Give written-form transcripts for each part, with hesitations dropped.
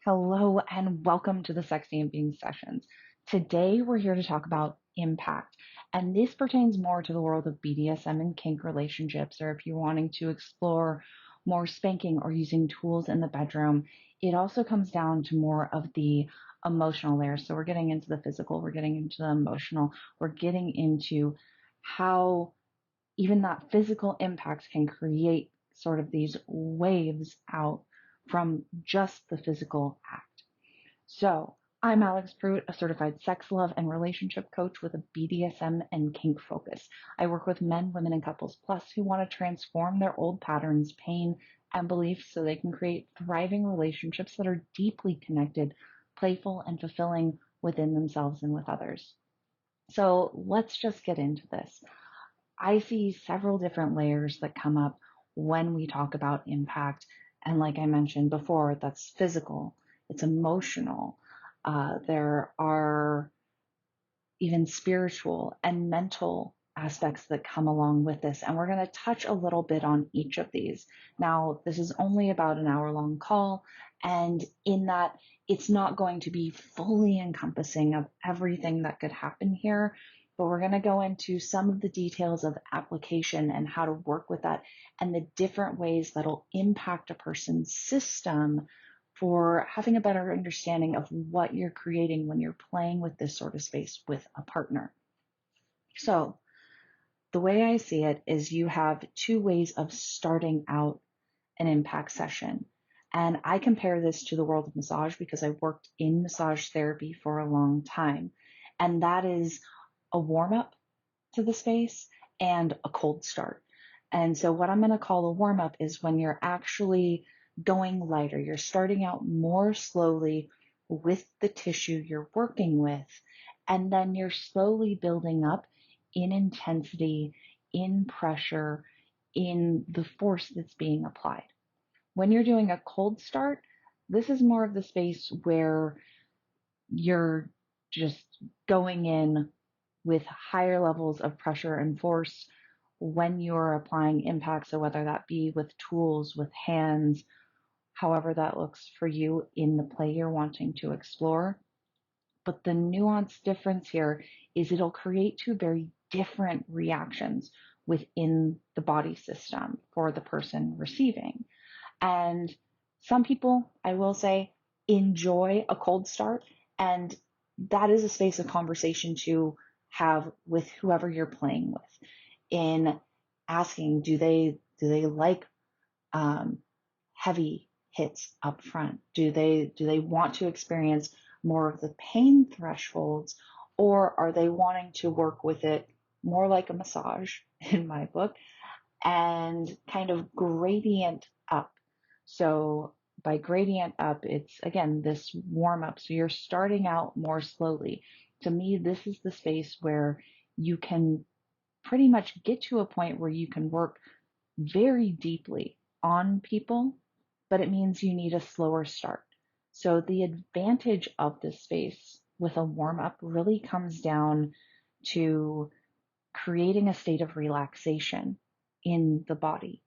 Hello and welcome to the Sexient Being Sessions. Today we're here to talk about impact, and this pertains more to the world of BDSM and kink relationships, or if you're wanting to explore more spanking or using tools in the bedroom. It also comes down to more of the emotional layer. So we're getting into the physical, we're getting into the emotional, we're getting into how even that physical impact can create sort of these waves out from just the physical act. So, I'm Alix Pruett, a certified sex, love, and relationship coach with a BDSM and kink focus. I work with men, women, and couples plus who want to transform their old patterns, pain, and beliefs so they can create thriving relationships that are deeply connected, playful, and fulfilling within themselves and with others. So, let's just get into this. I see several different layers that come up when we talk about impact. And like I mentioned before, that's physical, it's emotional. There are even spiritual and mental aspects that come along with this. And we're going to touch a little bit on each of these. Now, this is only about an hour long call. And in that, it's not going to be fully encompassing of everything that could happen here, but we're going to go into some of the details of application and how to work with that and the different ways that'll impact a person's system for having a better understanding of what you're creating when you're playing with this sort of space with a partner. So, the way I see it is you have two ways of starting out an impact session. And I compare this to the world of massage because I worked in massage therapy for a long time. And that is a warm up to the space and a cold start. And so, what I'm going to call a warm up is when you're actually going lighter, you're starting out more slowly with the tissue you're working with, and then you're slowly building up in intensity, in pressure, in the force that's being applied. When you're doing a cold start, this is more of the space where you're just going in with higher levels of pressure and force when you're applying impact. So, whether that be with tools, with hands, however that looks for you in the play you're wanting to explore. But the nuance difference here is it'll create two very different reactions within the body system for the person receiving. And some people, I will say, enjoy a cold start, and that is a space of conversation to have with whoever you're playing with in asking, do they like um, heavy hits up front? Do they want to experience more of the pain thresholds, or are they wanting to work with it more like a massage in my book and kind of gradient up? So by gradient up, it's again this warm up. So you're starting out more slowly. To me, this is the space where you can pretty much get to a point where you can work very deeply on people, but it means you need a slower start. So the advantage of this space with a warm up really comes down to creating a state of relaxation in the body.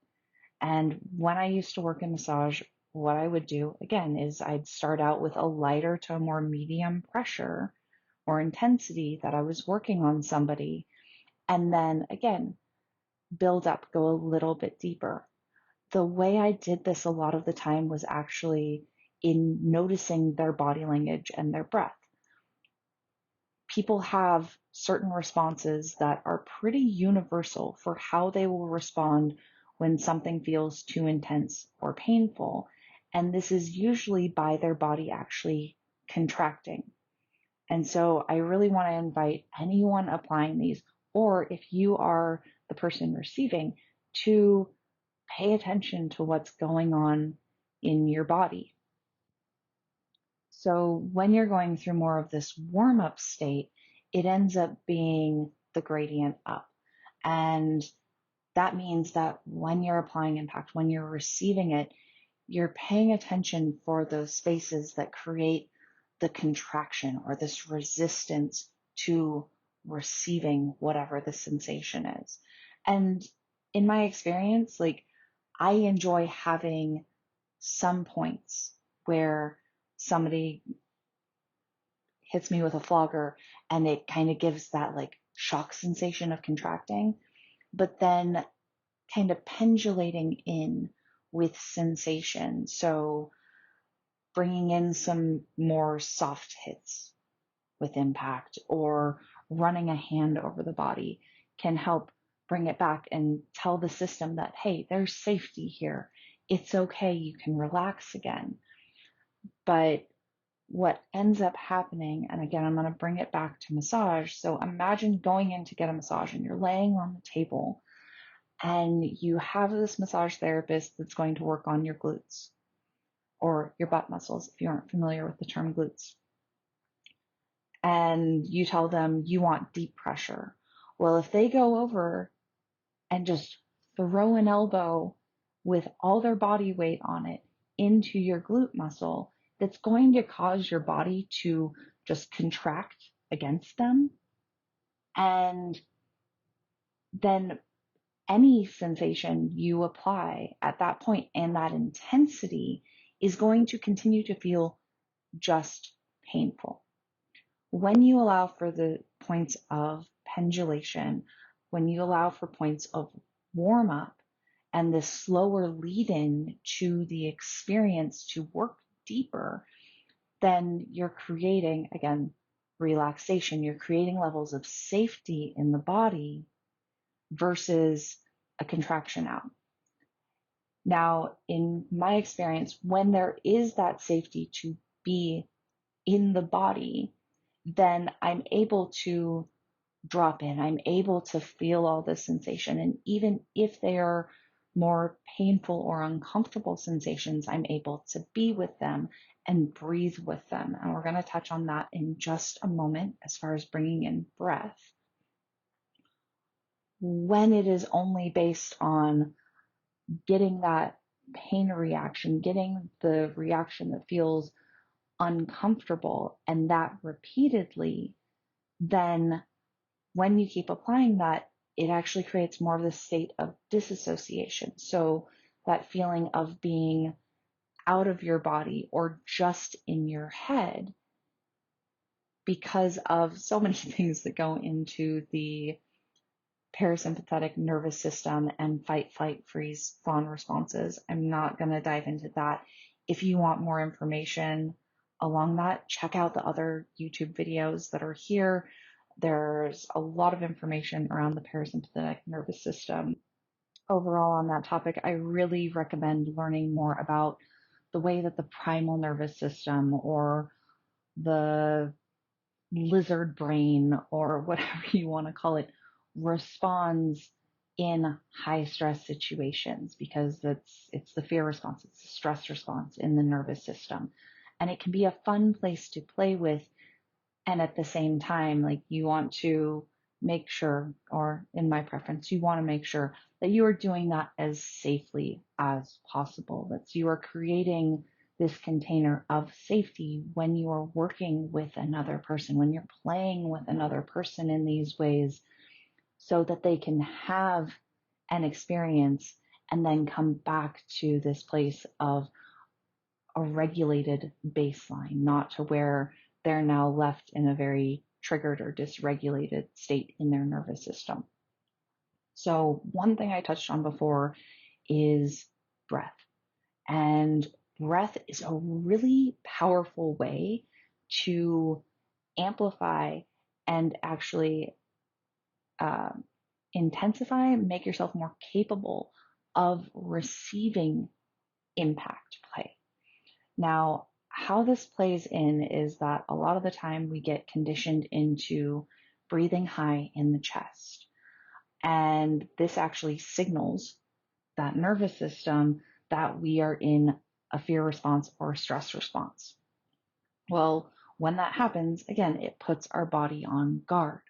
And when I used to work in massage, what I would do again is I'd start out with a lighter to a more medium pressure or intensity that I was working on somebody. And then again, build up, go a little bit deeper. The way I did this a lot of the time was actually in noticing their body language and their breath. People have certain responses that are pretty universal for how they will respond when something feels too intense or painful. And this is usually by their body actually contracting. And so I really want to invite anyone applying these, or if you are the person receiving, to pay attention to what's going on in your body. So when you're going through more of this warm up state, it ends up being the gradient up. And that means that when you're applying impact, when you're receiving it, you're paying attention for those spaces that create the contraction or this resistance to receiving whatever the sensation is. And in my experience, like I enjoy having some points where somebody hits me with a flogger and it kind of gives that like shock sensation of contracting, but then kind of pendulating in with sensation. So bringing in some more soft hits with impact, or running a hand over the body can help bring it back and tell the system that, hey, there's safety here. It's okay. You can relax again. But what ends up happening, and again, I'm going to bring it back to massage. So imagine going in to get a massage and you're laying on the table and you have this massage therapist that's going to work on your glutes or your butt muscles if you aren't familiar with the term glutes. And you tell them you want deep pressure. Well, if they go over and just throw an elbow with all their body weight on it into your glute muscle, that's going to cause your body to just contract against them. And then any sensation you apply at that point and that intensity is going to continue to feel just painful. When you allow for the points of pendulation, when you allow for points of warm up and this slower lead in to the experience to work deeper, then you're creating, again, relaxation. You're creating levels of safety in the body versus a contraction out. Now, in my experience, when there is that safety to be in the body, then I'm able to drop in. I'm able to feel all this sensation. And even if they are more painful or uncomfortable sensations, I'm able to be with them and breathe with them. And we're going to touch on that in just a moment as far as bringing in breath. When it is only based on getting that pain reaction, getting the reaction that feels uncomfortable, and that repeatedly, then when you keep applying that, it actually creates more of this state of disassociation. So that feeling of being out of your body or just in your head, because of so many things that go into the parasympathetic nervous system and fight, flight, freeze, fawn responses. I'm not going to dive into that. If you want more information along that, check out the other YouTube videos that are here. There's a lot of information around the parasympathetic nervous system. Overall, on that topic, I really recommend learning more about the way that the primal nervous system or the lizard brain or whatever you want to call it responds in high stress situations, because it's the fear response, it's the stress response in the nervous system. And it can be a fun place to play with. And at the same time, like, you want to make sure, or in my preference, you want to make sure that you are doing that as safely as possible, that you are creating this container of safety when you are working with another person, when you're playing with another person in these ways, so that they can have an experience and then come back to this place of a regulated baseline, not to where they're now left in a very triggered or dysregulated state in their nervous system. So one thing I touched on before is breath. And breath is a really powerful way to amplify and actually intensify, make yourself more capable of receiving impact play. Now, how this plays in is that a lot of the time we get conditioned into breathing high in the chest. And this actually signals that nervous system that we are in a fear response or a stress response. Well, when that happens, again, it puts our body on guard.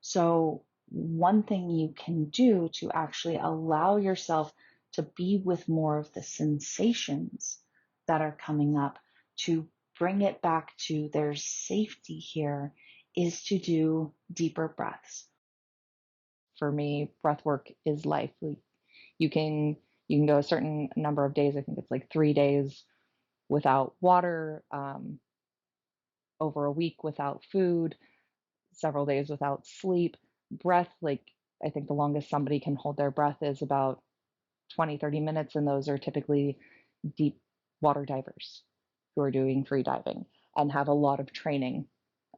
So one thing you can do to actually allow yourself to be with more of the sensations that are coming up, to bring it back to there's safety here, is to do deeper breaths. For me, breath work is life. Like, you can go a certain number of days. I think it's like 3 days without water, over a week without food, several days without sleep. Breath, like I think the longest somebody can hold their breath is about 20, 30 minutes, and those are typically deep water divers who are doing free diving and have a lot of training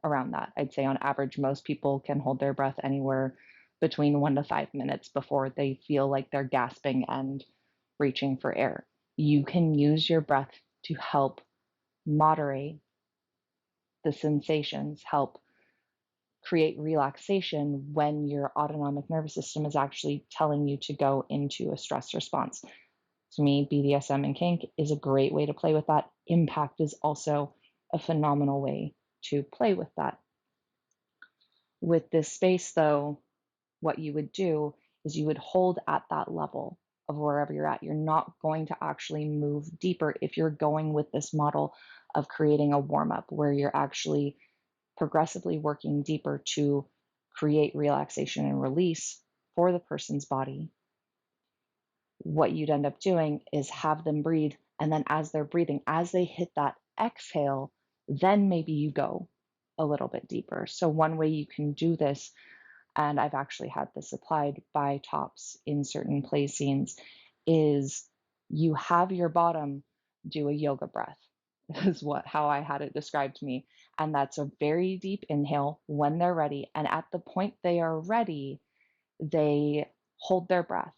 around that. I'd say on average, most people can hold their breath anywhere between 1 to 5 minutes before they feel like they're gasping and reaching for air. You can use your breath to help moderate the sensations, help create relaxation when your autonomic nervous system is actually telling you to go into a stress response. To me, BDSM and kink is a great way to play with that. Impact is also a phenomenal way to play with that. With this space, though, what you would do is you would hold at that level of wherever you're at. You're not going to actually move deeper if you're going with this model of creating a warm up where you're actually progressively working deeper to create relaxation and release for the person's body. What you'd end up doing is have them breathe. And then as they're breathing, as they hit that exhale, then maybe you go a little bit deeper. So, one way you can do this, and I've actually had this applied by tops in certain play scenes, is you have your bottom do a yoga breath, is how I had it described to me. And that's a very deep inhale when they're ready. And at the point they are ready, they hold their breath,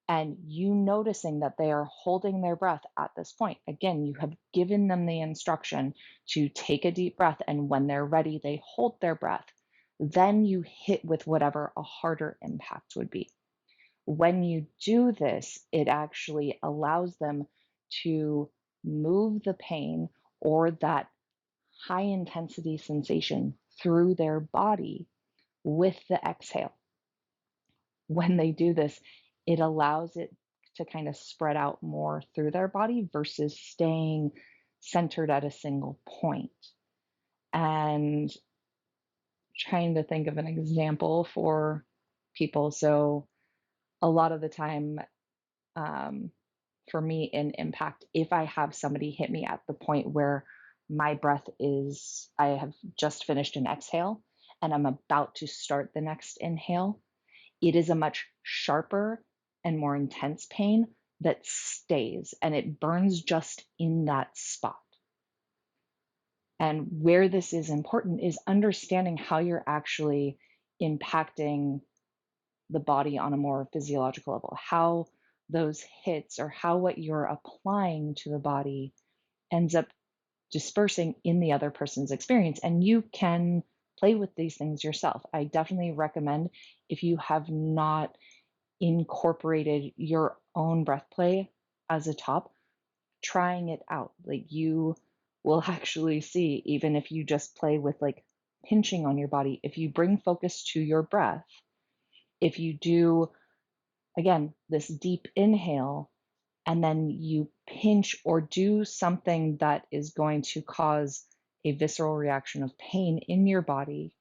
and you noticing that they are holding their breath at this point. Again, you have given them the instruction to take a deep breath, and when they're ready, they hold their breath. Then you hit with whatever a harder impact would be. When you do this, it actually allows them to move the pain or that high intensity sensation through their body with the exhale. When they do this, it allows it to kind of spread out more through their body versus staying centered at a single point. And trying to think of an example for people. So, a lot of the time, um, for me in impact, if I have somebody hit me at the point where my breath is, I have just finished an exhale and I'm about to start the next inhale, it is a much sharper and more intense pain that stays and it burns just in that spot. And where this is important is understanding how you're actually impacting the body on a more physiological level, how those hits or how what you're applying to the body ends up dispersing in the other person's experience. And you can play with these things yourself. I definitely recommend, if you have not incorporated your own breath play as a top, trying it out. Like, you will actually see, even if you just play with like pinching on your body, if you bring focus to your breath, if you do, again, this deep inhale, and then you pinch or do something that is going to cause a visceral reaction of pain in your body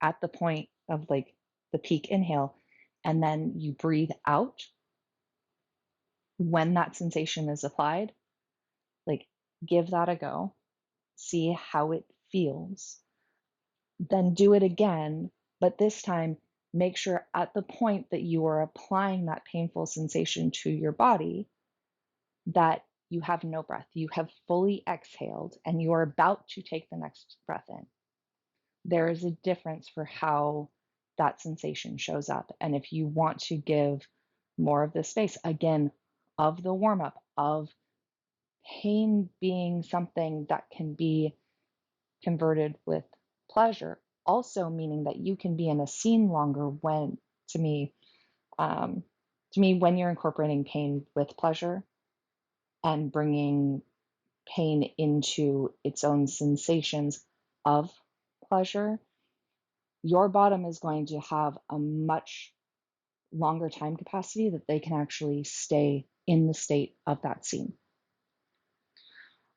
at the point of like the peak inhale, and then you breathe out when that sensation is applied, like, give that a go, see how it feels, then do it again, but this time make sure at the point that you are applying that painful sensation to your body that you have no breath. You have fully exhaled and you are about to take the next breath in. There is a difference for how that sensation shows up. And if you want to give more of the space, again, of the warm up, of pain being something that can be converted with pleasure, also meaning that you can be in a scene longer when, to me, when you're incorporating pain with pleasure and bringing pain into its own sensations of pleasure, your bottom is going to have a much longer time capacity that they can actually stay in the state of that scene.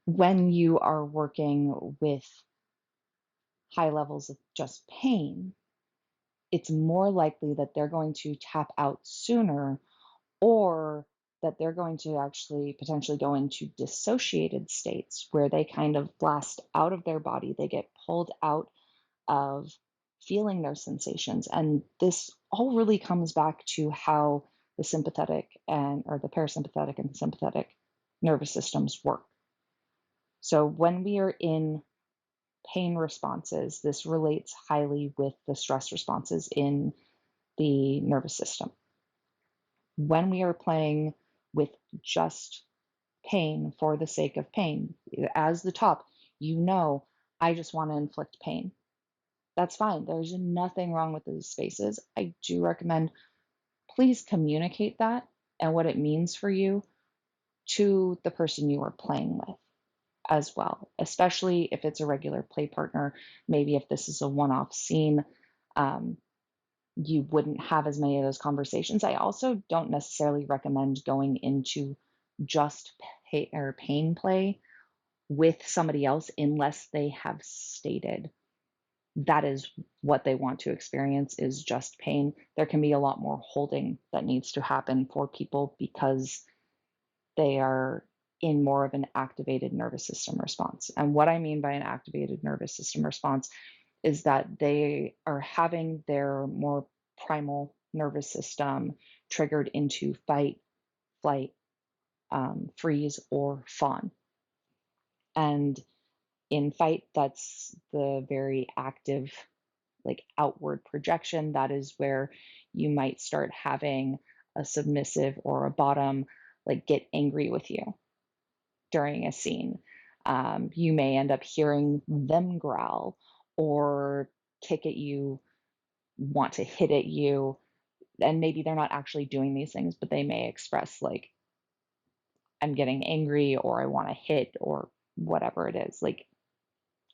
When you are working with high levels of just pain, it's more likely that they're going to tap out sooner, or that they're going to actually potentially go into dissociated states where they kind of blast out of their body. They get pulled out of feeling those sensations. And this all really comes back to how the sympathetic or the parasympathetic and sympathetic nervous systems work. So when we are in pain responses, this relates highly with the stress responses in the nervous system. When we are playing with just pain for the sake of pain, as the top, I just want to inflict pain. That's fine. There's nothing wrong with those spaces. I do recommend please communicate that and what it means for you to the person you are playing with as well, especially if it's a regular play partner. Maybe if this is a one-off scene, you wouldn't have as many of those conversations. I also don't necessarily recommend going into just pain play with somebody else unless they have stated that is what they want to experience is just pain. There can be a lot more holding that needs to happen for people because they are in more of an activated nervous system response. And what I mean by an activated nervous system response is that they are having their more primal nervous system triggered into fight, flight, freeze, or fawn. And in fight, that's the very active, like outward projection. That is where you might start having a submissive or a bottom like get angry with you during a scene. You may end up hearing them growl or kick at you, want to hit at you, and maybe they're not actually doing these things, but they may express like, I'm getting angry or I want to hit or whatever it is. Like,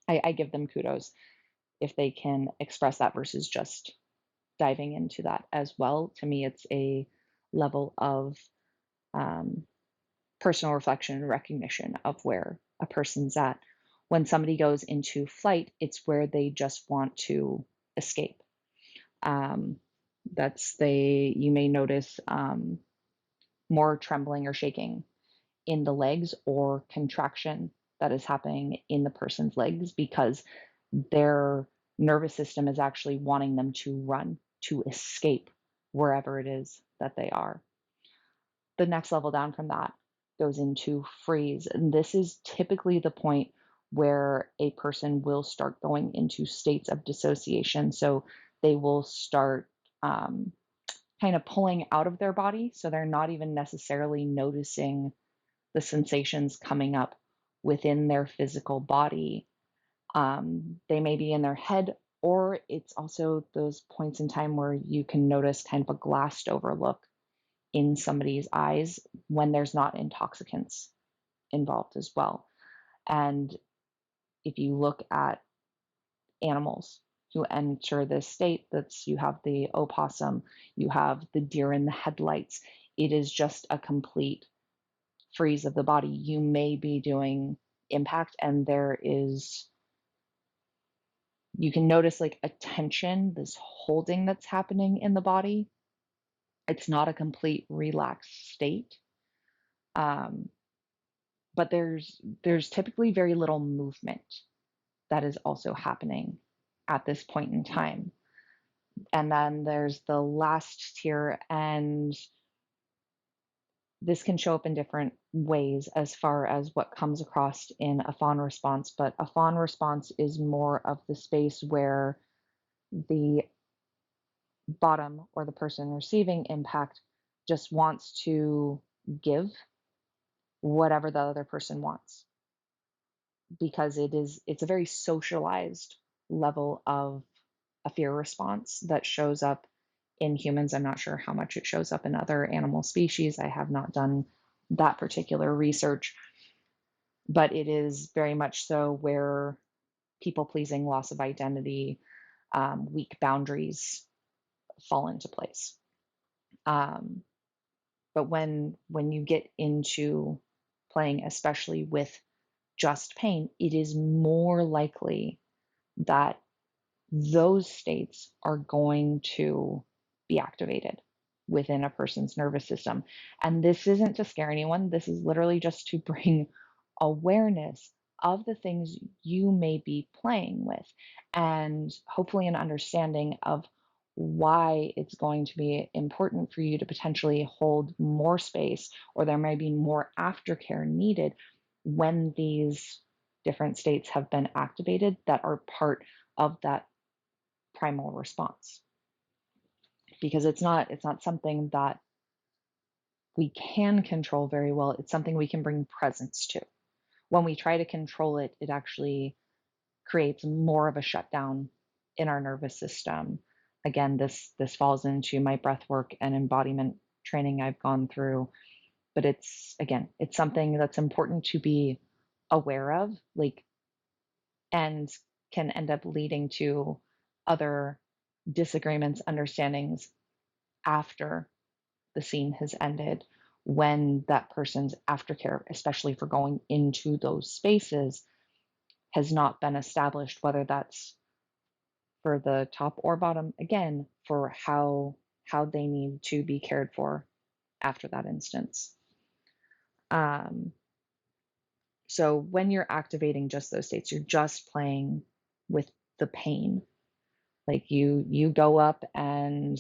I give them kudos if they can express that versus just diving into that as well. To me, it's a level of personal reflection and recognition of where a person's at. When somebody goes into flight, it's where they just want to escape. You may notice more trembling or shaking in the legs or contraction that is happening in the person's legs because their nervous system is actually wanting them to run, to escape wherever it is that they are. The next level down from that goes into freeze. And this is typically the point where a person will start going into states of dissociation. So they will start kind of pulling out of their body. So they're not even necessarily noticing the sensations coming up within their physical body. They may be in their head, or it's also those points in time where you can notice kind of a glassed over look in somebody's eyes when there's not intoxicants involved as well. And if you look at animals who enter this state, you have the opossum, you have the deer in the headlights. It is just a complete freeze of the body. You may be doing impact, and you can notice like a tension, this holding that's happening in the body. It's not a complete relaxed state. But there's typically very little movement that is also happening at this point in time. And then there's the last tier, and this can show up in different ways as far as what comes across in a fawn response. But a fawn response is more of the space where the bottom or the person receiving impact just wants to give whatever the other person wants, because it's a very socialized level of a fear response that shows up in humans. I'm not sure how much it shows up in other animal species. I have not done that particular research, but it is very much so where people pleasing, loss of identity, weak boundaries fall into place. But when you get into playing, especially with just pain, it is more likely that those states are going to be activated. within a person's nervous system. And this isn't to scare anyone, this is literally just to bring awareness of the things you may be playing with, and hopefully an understanding of why it's going to be important for you to potentially hold more space, or there may be more aftercare needed when these different states have been activated that are part of that primal response. Because it's not something that we can control very well. It's something we can bring presence to. When we try to control it, it actually creates more of a shutdown in our nervous system. Again, this falls into my breath work and embodiment training I've gone through, but it's something that's important to be aware of, like, and can end up leading to other disagreements, understandings after the scene has ended, when that person's aftercare, especially for going into those spaces, has not been established, whether that's for the top or bottom, again, for how they need to be cared for after that instance. Um, so when you're activating just those states, you're just playing with the pain. Like you go up and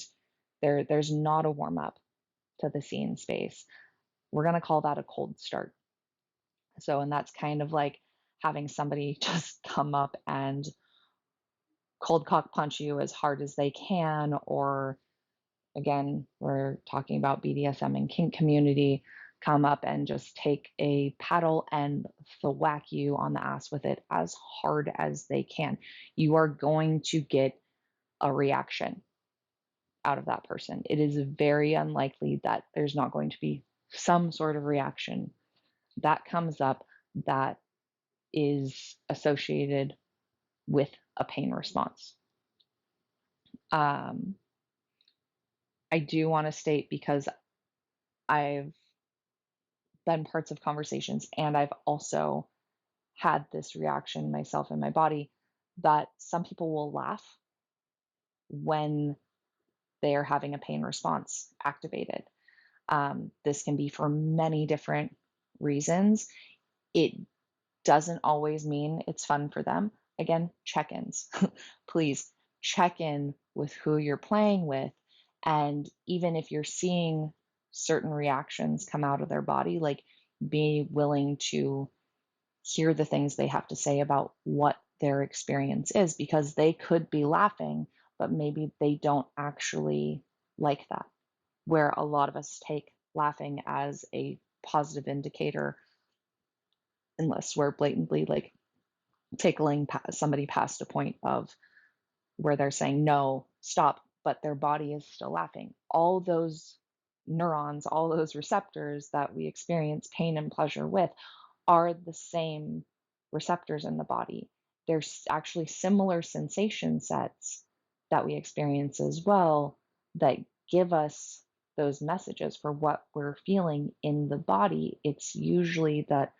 there's not a warm up to the scene space. We're gonna call that a cold start. So, and that's kind of like having somebody just come up and cold cock punch you as hard as they can, or again, we're talking about BDSM and kink community, come up and just take a paddle and thwack you on the ass with it as hard as they can. You are going to get a reaction out of that person. It is very unlikely that there's not going to be some sort of reaction that comes up that is associated with a pain response. I do want to state, because I've been parts of conversations and I've also had this reaction myself in my body, that some people will laugh when they are having a pain response activated. This can be for many different reasons. It doesn't always mean it's fun for them. Again, check ins. Please check in with who you're playing with. And even if you're seeing certain reactions come out of their body, like, be willing to hear the things they have to say about what their experience is, because they could be laughing, but maybe they don't actually like that. Where a lot of us take laughing as a positive indicator, unless we're blatantly like tickling somebody past a point of where they're saying, no, stop, but their body is still laughing. All those neurons, all those receptors that we experience pain and pleasure with, are the same receptors in the body. There's actually similar sensation sets that we experience as well, that give us those messages for what we're feeling in the body. It's usually that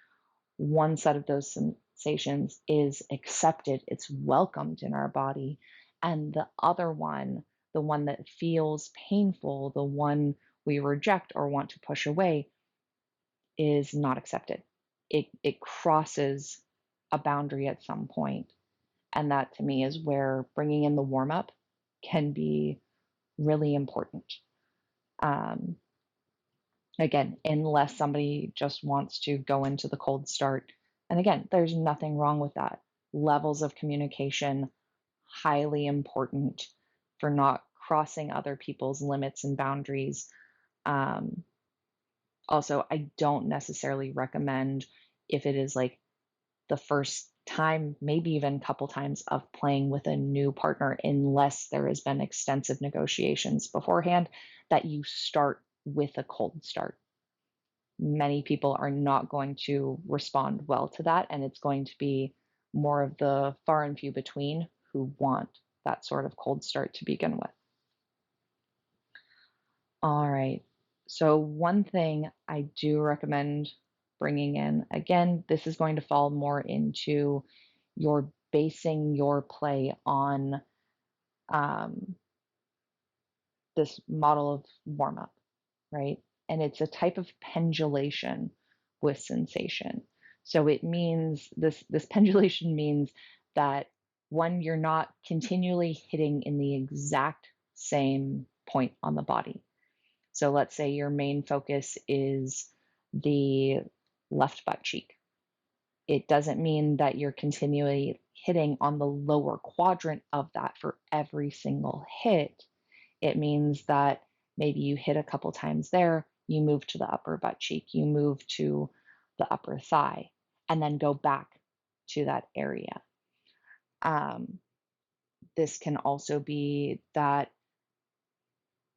one set of those sensations is accepted, it's welcomed in our body, and the other one, the one that feels painful, the one we reject or want to push away, is not accepted. It crosses a boundary at some point. And that to me is where bringing in the warm up can be really important. Um, Again, unless somebody just wants to go into the cold start. And again, there's nothing wrong with that. Levels of communication, highly important for not crossing other people's limits and boundaries. Um, Also, I don't necessarily recommend, if it is like the first time, maybe even a couple times of playing with a new partner, unless there has been extensive negotiations beforehand, that you start with a cold start. Many people are not going to respond well to that, and it's going to be more of the far and few between who want that sort of cold start to begin with. All right. So one thing I do recommend bringing in, again, this is going to fall more into your basing your play on this model of warm up, right? And it's a type of pendulation with sensation. So it means this pendulation means that when you're not continually hitting in the exact same point on the body. So let's say your main focus is the left butt cheek. It doesn't mean that you're continually hitting on the lower quadrant of that for every single hit. It means that maybe you hit a couple times there, you move to the upper butt cheek, you move to the upper thigh, and then go back to that area. This can also be that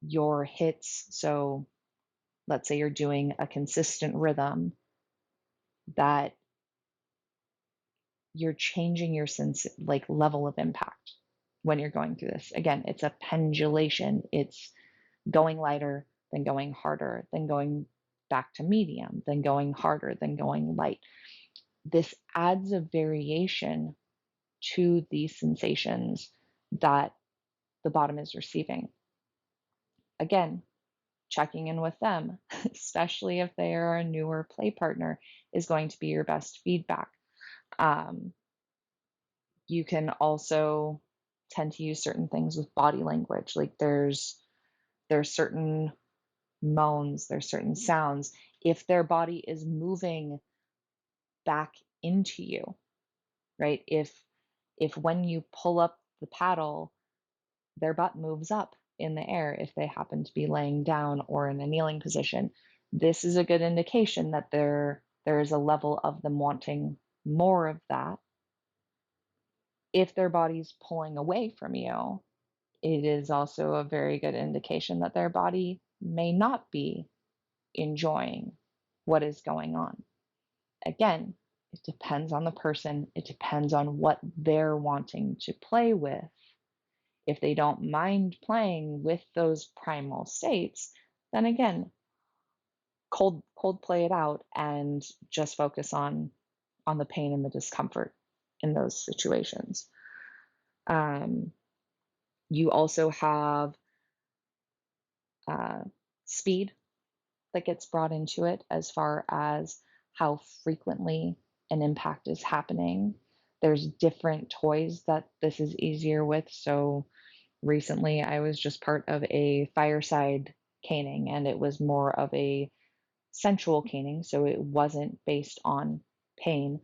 your hits, so let's say you're doing a consistent rhythm, that you're changing your sense, like level of impact when you're going through this. Again, it's a pendulation. It's going lighter, then going harder, then going back to medium, then going harder, then going light. This adds a variation to these sensations that the bottom is receiving. Again, checking in with them, especially if they are a newer play partner, is going to be your best feedback. You can also tend to use certain things with body language. Like there's certain moans, there's certain sounds. If their body is moving back into you, right? If when you pull up the paddle, their butt moves up in the air, if they happen to be laying down or in a kneeling position, this is a good indication that there is a level of them wanting more of that. If their body's pulling away from you, it is also a very good indication that their body may not be enjoying what is going on. Again, it depends on the person. It depends on what they're wanting to play with. If they don't mind playing with those primal states, then again, cold play it out and just focus on the pain and the discomfort in those situations. You also have speed that gets brought into it as far as how frequently an impact is happening. There's different toys that this is easier with. So recently I was just part of a fireside caning, and it was more of a sensual caning. So it wasn't based on pain,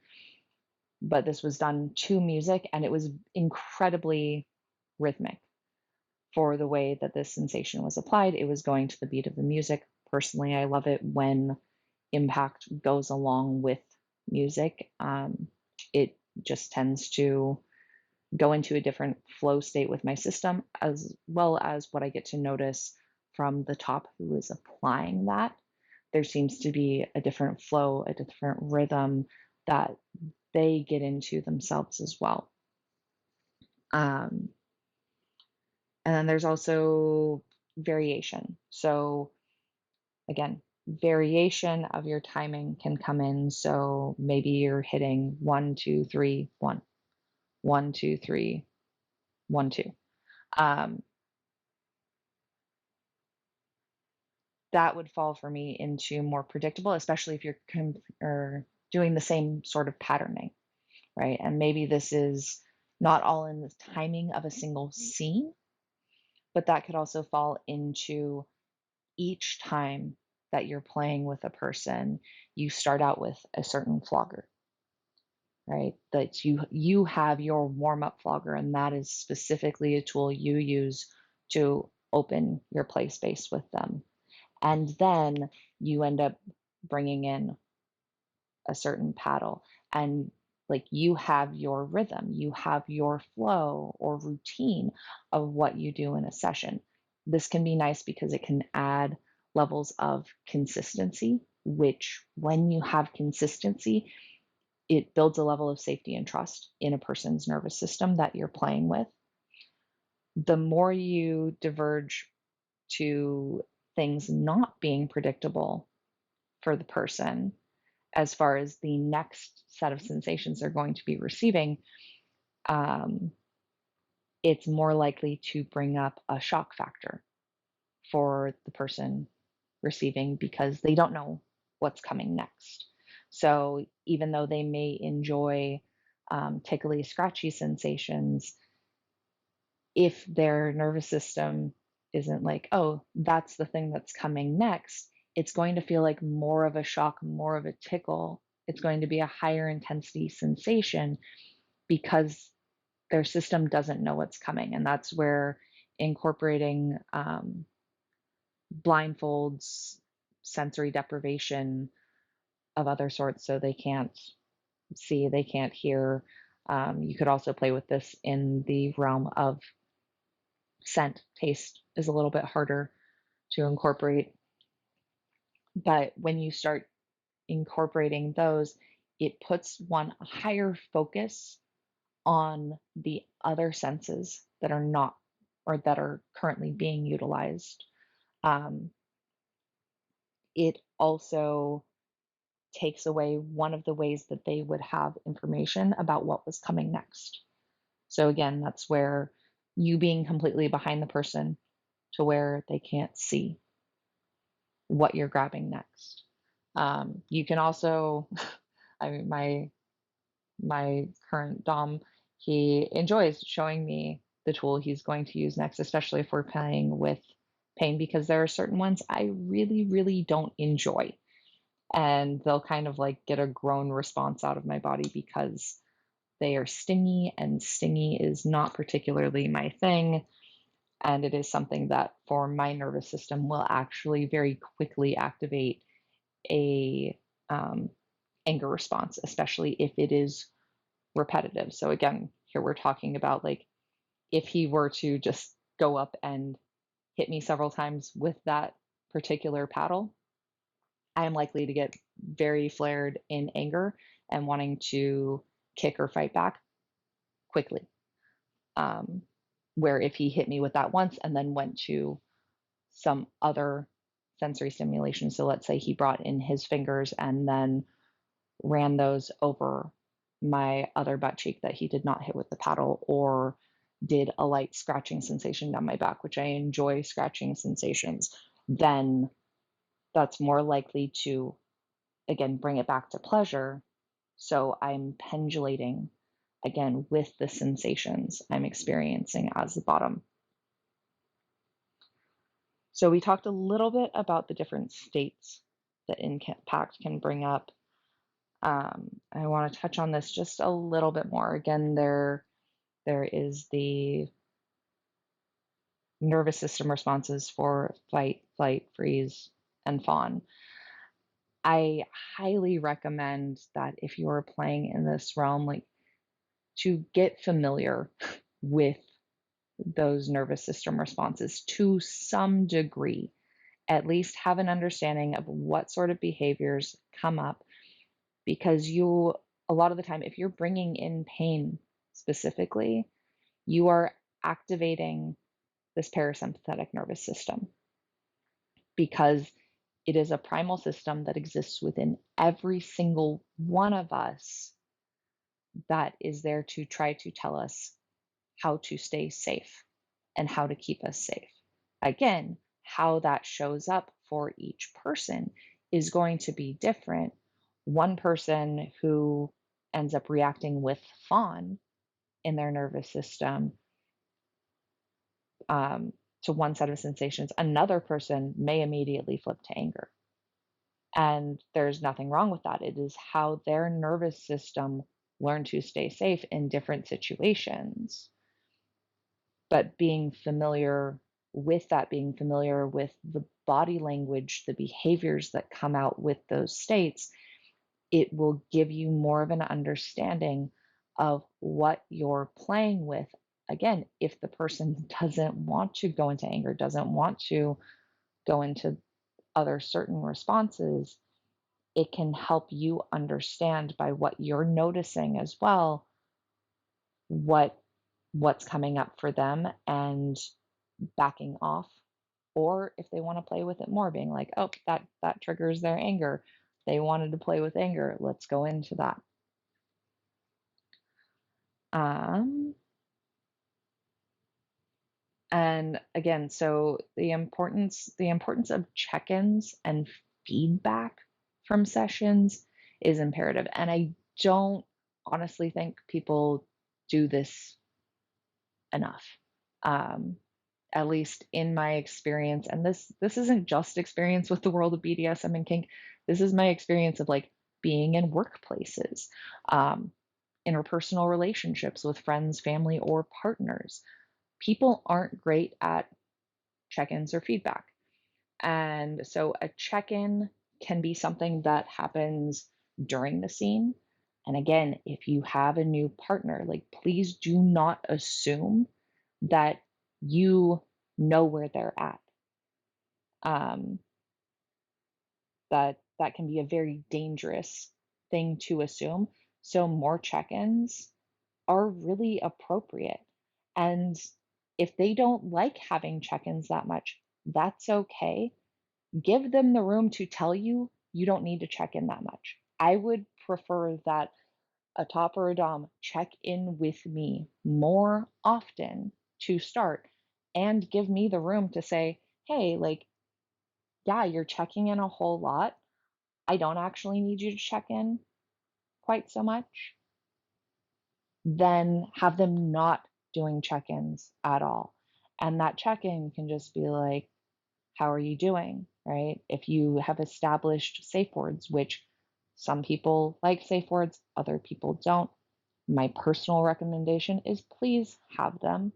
but this was done to music, and it was incredibly rhythmic for the way that this sensation was applied. It was going to the beat of the music. Personally, I love it when impact goes along with music. It just tends to go into a different flow state with my system, as well as what I get to notice from the top who is applying that. There seems to be a different flow, a different rhythm that they get into themselves as well. And then there's also variation. So again, variation of your timing can come in. So maybe you're hitting 1, 2, 3, 1, 1, 2, 3, 1, 2. That would fall for me into more predictable, especially if you're doing the same sort of patterning, right? And maybe this is not all in the timing of a single scene, but that could also fall into each time that you're playing with a person, you start out with a certain flogger, right? That you have your warm-up flogger, and that is specifically a tool you use to open your play space with them. And then you end up bringing in a certain paddle, and like you have your rhythm, you have your flow or routine of what you do in a session. This can be nice because it can add levels of consistency, which when you have consistency, it builds a level of safety and trust in a person's nervous system that you're playing with. The more you diverge to things not being predictable for the person, as far as the next set of sensations they're going to be receiving, it's more likely to bring up a shock factor. for the person receiving because they don't know what's coming next. So even though they may enjoy tickly, scratchy sensations, if their nervous system isn't like, oh, that's the thing that's coming next, it's going to feel like more of a shock, more of a tickle. It's going to be a higher intensity sensation because their system doesn't know what's coming. And that's where incorporating blindfolds, sensory deprivation of other sorts, so they can't see, they can't hear. You could also play with this in the realm of scent. Taste is a little bit harder to incorporate. But when you start incorporating those, it puts one a higher focus on the other senses that are not or that are currently being utilized. Um, it also takes away one of the ways that they would have information about what was coming next. So again, that's where you being completely behind the person to where they can't see what you're grabbing next. You can also, I mean, my current dom, he enjoys showing me the tool he's going to use next, especially if we're playing with pain, because there are certain ones I really, really don't enjoy. And they'll kind of like get a groan response out of my body because they are stingy, and stingy is not particularly my thing. And it is something that for my nervous system will actually very quickly activate a anger response, especially if it is repetitive. So again, here we're talking about like if he were to just go up and hit me several times with that particular paddle, I am likely to get very flared in anger and wanting to kick or fight back quickly. Um, where if he hit me with that once and then went to some other sensory stimulation, so let's say he brought in his fingers and then ran those over my other butt cheek that he did not hit with the paddle, or did a light scratching sensation down my back, which I enjoy scratching sensations, then that's more likely to, again, bring it back to pleasure. So I'm pendulating again with the sensations I'm experiencing as the bottom. So we talked a little bit about the different states that impact can bring up. I want to touch on this just a little bit more. Again, there is the nervous system responses for fight, flight, freeze, and fawn. I highly recommend that if you are playing in this realm, like to get familiar with those nervous system responses to some degree. At least have an understanding of what sort of behaviors come up, because you, a lot of the time, if you're bringing in pain specifically, you are activating this parasympathetic nervous system, because it is a primal system that exists within every single one of us that is there to try to tell us how to stay safe and how to keep us safe. Again, how that shows up for each person is going to be different. One person who ends up reacting with fawn in their nervous system to one set of sensations, another person may immediately flip to anger. And there's nothing wrong with that. It is how their nervous system learned to stay safe in different situations. But being familiar with that, being familiar with the body language, the behaviors that come out with those states, it will give you more of an understanding of what you're playing with. Again, if the person doesn't want to go into anger, doesn't want to go into other certain responses, it can help you understand by what you're noticing as well what's coming up for them and backing off. Or if they want to play with it more, being like, oh, that triggers their anger, they wanted to play with anger, let's go into that. And again, so the importance of check-ins and feedback from sessions is imperative. And I don't honestly think people do this enough. Um, at least in my experience, and this isn't just experience with the world of BDSM and kink. This is my experience of like being in workplaces, um, interpersonal relationships with friends, family, or partners. People aren't great at check-ins or feedback. And so a check-in can be something that happens during the scene. And again, if you have a new partner, like please do not assume that you know where they're at. Um, that can be a very dangerous thing to assume. So more check-ins are really appropriate. And if they don't like having check-ins that much, that's okay. Give them the room to tell you you don't need to check in that much. I would prefer that a top or a dom check in with me more often to start and give me the room to say, hey, like, yeah, you're checking in a whole lot. I don't actually need you to check in quite so much. Then have them not doing check ins at all. And that check in can just be like, how are you doing? Right? If you have established safe words, which some people like safe words, other people don't. My personal recommendation is please have them.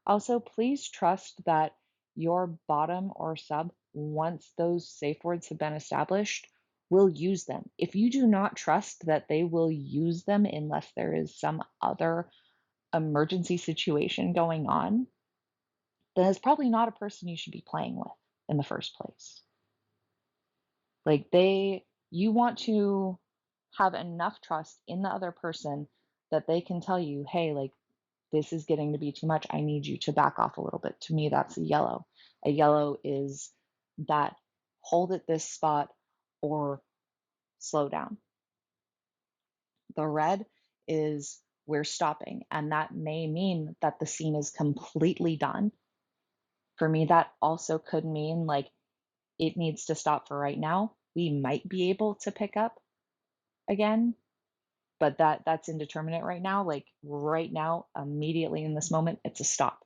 Also, please trust that your bottom or sub, once those safe words have been established, will use them. If you do not trust that they will use them unless there is some other emergency situation going on, then it's probably not a person you should be playing with in the first place. Like you want to have enough trust in the other person that they can tell you, hey, like, this is getting to be too much. I need you to back off a little bit. To me, that's a yellow. A yellow is that hold at this spot or slow down. The red is we're stopping. And that may mean that the scene is completely done. For me, that also could mean like it needs to stop for right now. We might be able to pick up again, but that's indeterminate right now. Like right now, immediately in this moment, it's a stop.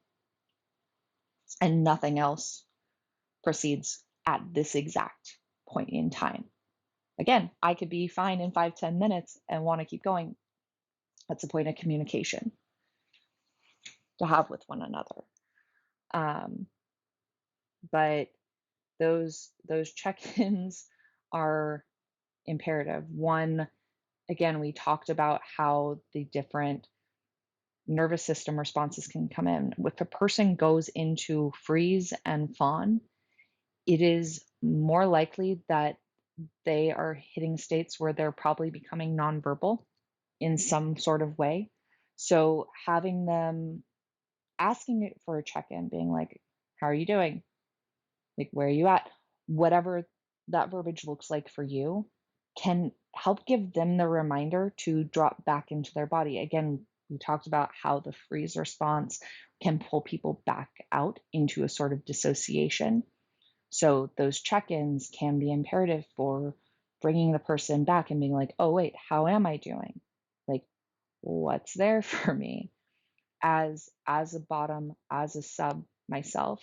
And nothing else proceeds at this exact point in time. Again, I could be fine in 5-10 minutes and want to keep going. That's a point of communication to have with one another. Um, but those check-ins are imperative. One, again, we talked about how the different nervous system responses can come in. If a person goes into freeze and fawn, it is more likely that they are hitting states where they're probably becoming nonverbal in some sort of way. So having them asking it for a check-in, being like, how are you doing? Like, where are you at? Whatever that verbiage looks like for you can help give them the reminder to drop back into their body. Again, we talked about how the freeze response can pull people back out into a sort of dissociation. So those check-ins can be imperative for bringing the person back and being like, oh, wait, how am I doing? Like, what's there for me? As a bottom, as a sub myself,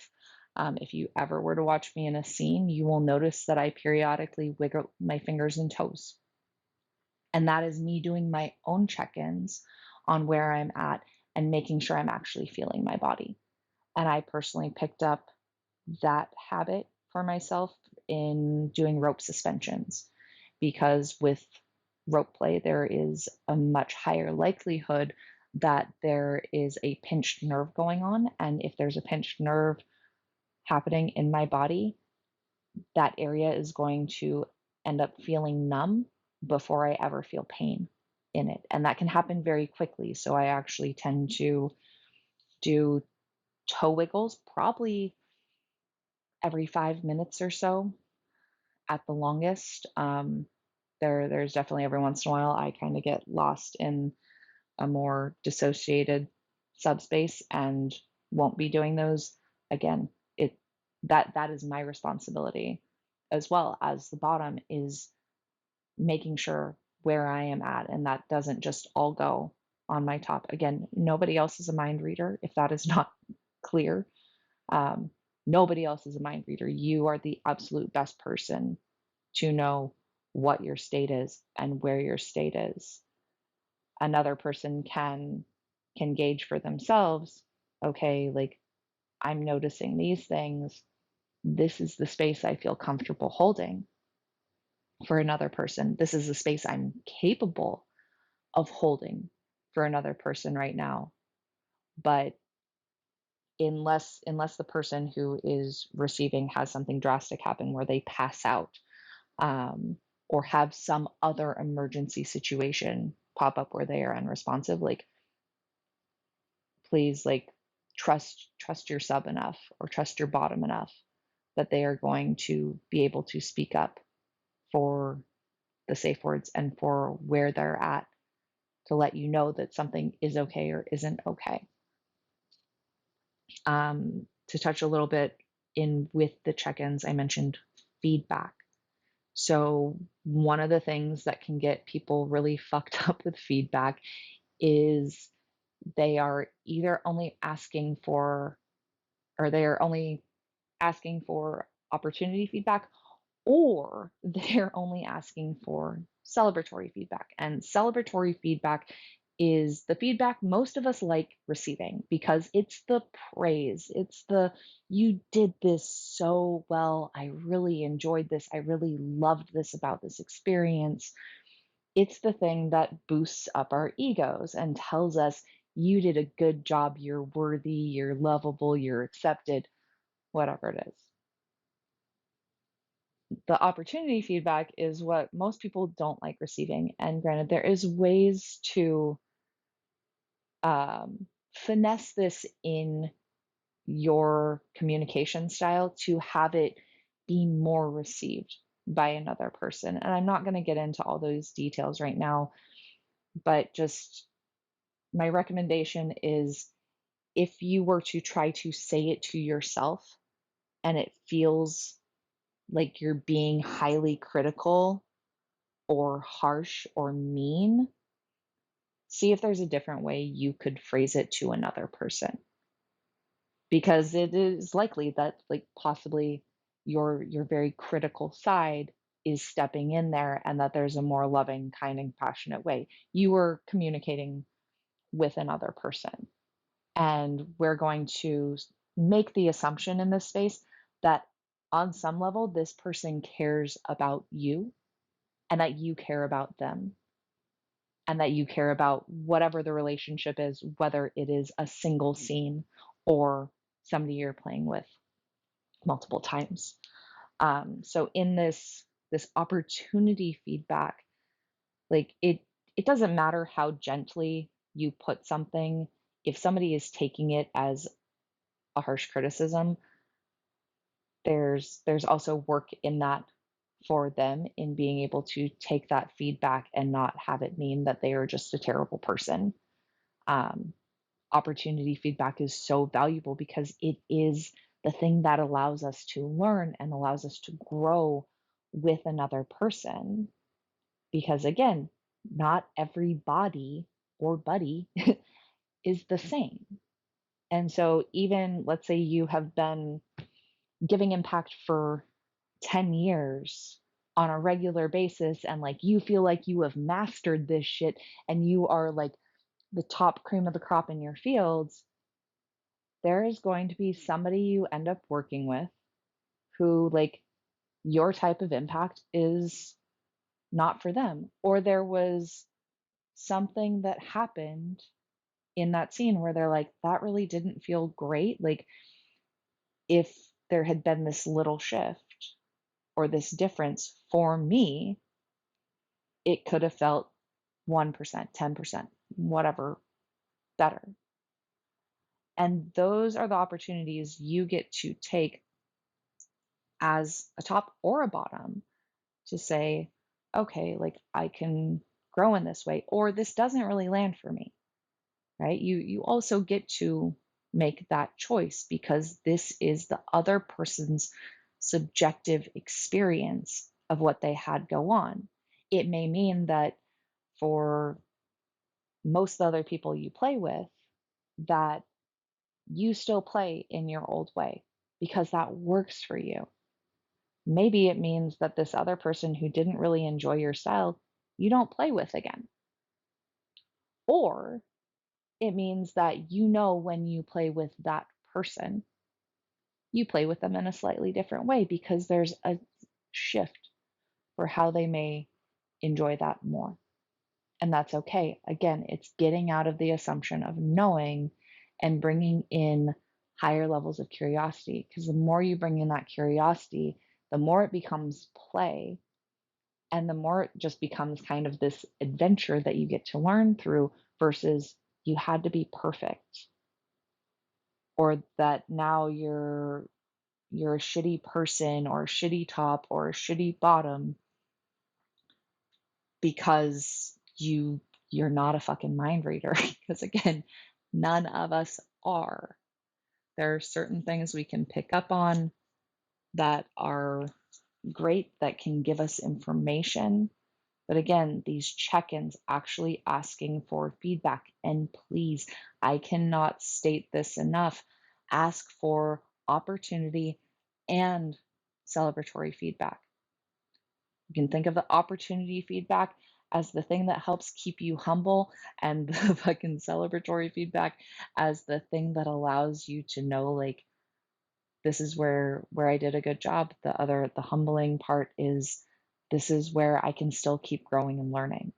if you ever were to watch me in a scene, you will notice that I periodically wiggle my fingers and toes. And that is me doing my own check-ins on where I'm at and making sure I'm actually feeling my body. And I personally picked up that habit for myself in doing rope suspensions because with rope play, there is a much higher likelihood that there is a pinched nerve going on. And if there's a pinched nerve happening in my body, that area is going to end up feeling numb before I ever feel pain in it. And that can happen very quickly. So I actually tend to do toe wiggles probably every 5 minutes or so at the longest. There's definitely every once in a while I kind of get lost in a more dissociated subspace and won't be doing those again, that is my responsibility as well as the bottom, is making sure where I am at, and that doesn't just all go on my top. Again, nobody else is a mind reader, if that is not clear. Um, Nobody else is a mind reader. You are the absolute best person to know what your state is and where your state is. Another person can gauge for themselves, okay, like, I'm noticing these things. This is the space I feel comfortable holding. For another person, this is the space I'm capable of holding for another person right now. But unless the person who is receiving has something drastic happen where they pass out, um, or have some other emergency situation pop up where they are unresponsive, like, please, like, trust your sub enough, or trust your bottom enough, that they are going to be able to speak up for the safe words and for where they're at, to let you know that something is okay or isn't okay. To touch a little bit in with the check-ins, I mentioned feedback. So one of the things that can get people really fucked up with feedback is they are either only asking for, or they are only asking for opportunity feedback, or they're only asking for celebratory feedback. And celebratory feedback is the feedback most of us like receiving, because it's the praise. It's the, you did this so well. I really enjoyed this. I really loved this about this experience. It's the thing that boosts up our egos and tells us, you did a good job. You're worthy. You're lovable. You're accepted, whatever it is. The opportunity feedback is what most people don't like receiving. And granted, there is ways to finesse this in your communication style to have it be more received by another person. And I'm not going to get into all those details right now, but just my recommendation is, if you were to try to say it to yourself and it feels like you're being highly critical or harsh or mean, see if there's a different way you could phrase it to another person. Because it is likely that, like, possibly your very critical side is stepping in there, and that there's a more loving, kind, and passionate way. You were communicating with another person. And we're going to make the assumption in this space that on some level, this person cares about you, and that you care about them, and that you care about whatever the relationship is, whether it is a single scene or somebody you're playing with multiple times. So in this opportunity feedback, like, it doesn't matter how gently you put something. If somebody is taking it as a harsh criticism, there's also work in that for them, in being able to take that feedback and not have it mean that they are just a terrible person. Um, Opportunity feedback is so valuable because it is the thing that allows us to learn and allows us to grow with another person. Because again, not every body or buddy is the same. And so, even let's say you have been giving impact for 10 years on a regular basis, and like, you feel like you have mastered this shit and you are like the top cream of the crop in your fields, there is going to be somebody you end up working with who, like, your type of impact is not for them. Or there was something that happened in that scene where they're like, that really didn't feel great. Like, if there had been this little shift or this difference for me, it could have felt 1%, 10%, whatever, better. And those are the opportunities you get to take as a top or a bottom, to say, okay, like, I can grow in this way, or this doesn't really land for me, right? You also get to make that choice because this is the other person's subjective experience of what they had go on. It may mean that for most of the other people you play with, that you still play in your old way because that works for you. Maybe it means that this other person who didn't really enjoy your style, you don't play with again. Or it means that you know when you play with that person, you play with them in a slightly different way because there's a shift for how they may enjoy that more. And that's okay. Again, it's getting out of the assumption of knowing and bringing in higher levels of curiosity. Because the more you bring in that curiosity, the more it becomes play, and the more it just becomes kind of this adventure that you get to learn through versus you had to be perfect, or that now you're a shitty person or a shitty top or a shitty bottom because you're not a fucking mind reader. Because again, none of us are. There are certain things we can pick up on that are great, that can give us information. But again, these check-ins actually asking for feedback. And please, I cannot state this enough. Ask for opportunity and celebratory feedback. You can think of the opportunity feedback as the thing that helps keep you humble, and the fucking celebratory feedback as the thing that allows you to know, like, this is where I did a good job. The humbling part is this is where I can still keep growing and learning.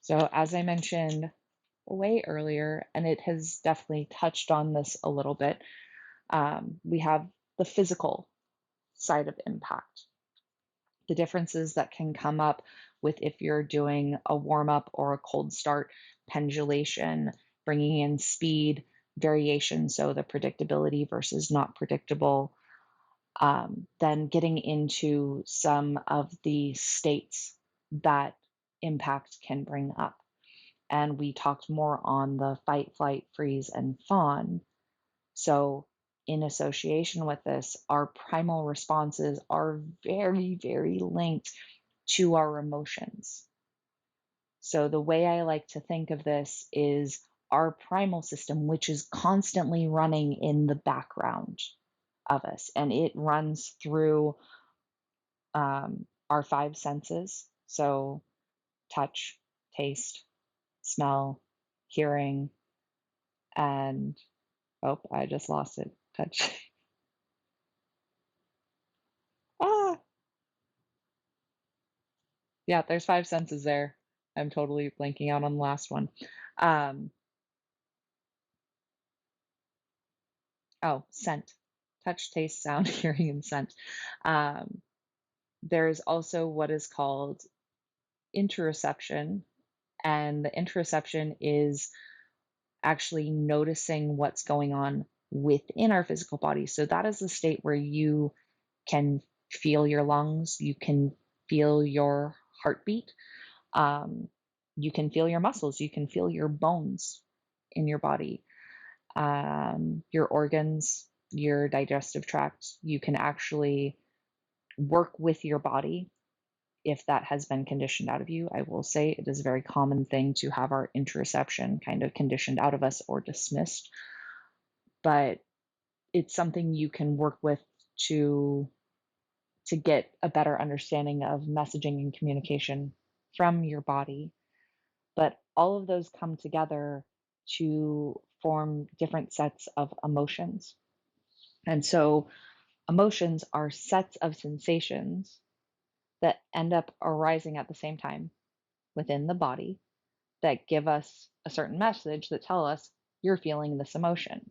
So as I mentioned way earlier, and it has definitely touched on this a little bit, we have the physical side of impact. The differences that can come up with if you're doing a warm up or a cold start, pendulation, bringing in speed, variation, so the predictability versus not predictable, then getting into some of the states that impact can bring up. And we talked more on the fight, flight, freeze, and fawn. So, in association with this, our primal responses are very, very linked to our emotions. So, the way I like to think of this is our primal system, which is constantly running in the background of us, and it runs through our five senses. So, touch, taste, smell, hearing, and oh, I just lost it. Touch. Ah, yeah, there's five senses there. I'm totally blanking out on the last one. Um, oh, scent. Touch, taste, sound, hearing, and scent. Um, there's also what is called interoception, and the interoception is actually noticing what's going on within our physical body. So that is the state where you can feel your lungs, you can feel your heartbeat, um, you can feel your muscles, you can feel your bones in your body, your organs, your digestive tract. You can actually work with your body if that has been conditioned out of you. I will say it is a very common thing to have our interoception kind of conditioned out of us or dismissed, but it's something you can work with to get a better understanding of messaging and communication from your body. But all of those come together to form different sets of emotions. And so emotions are sets of sensations that end up arising at the same time within the body that give us a certain message that tell us you're feeling this emotion.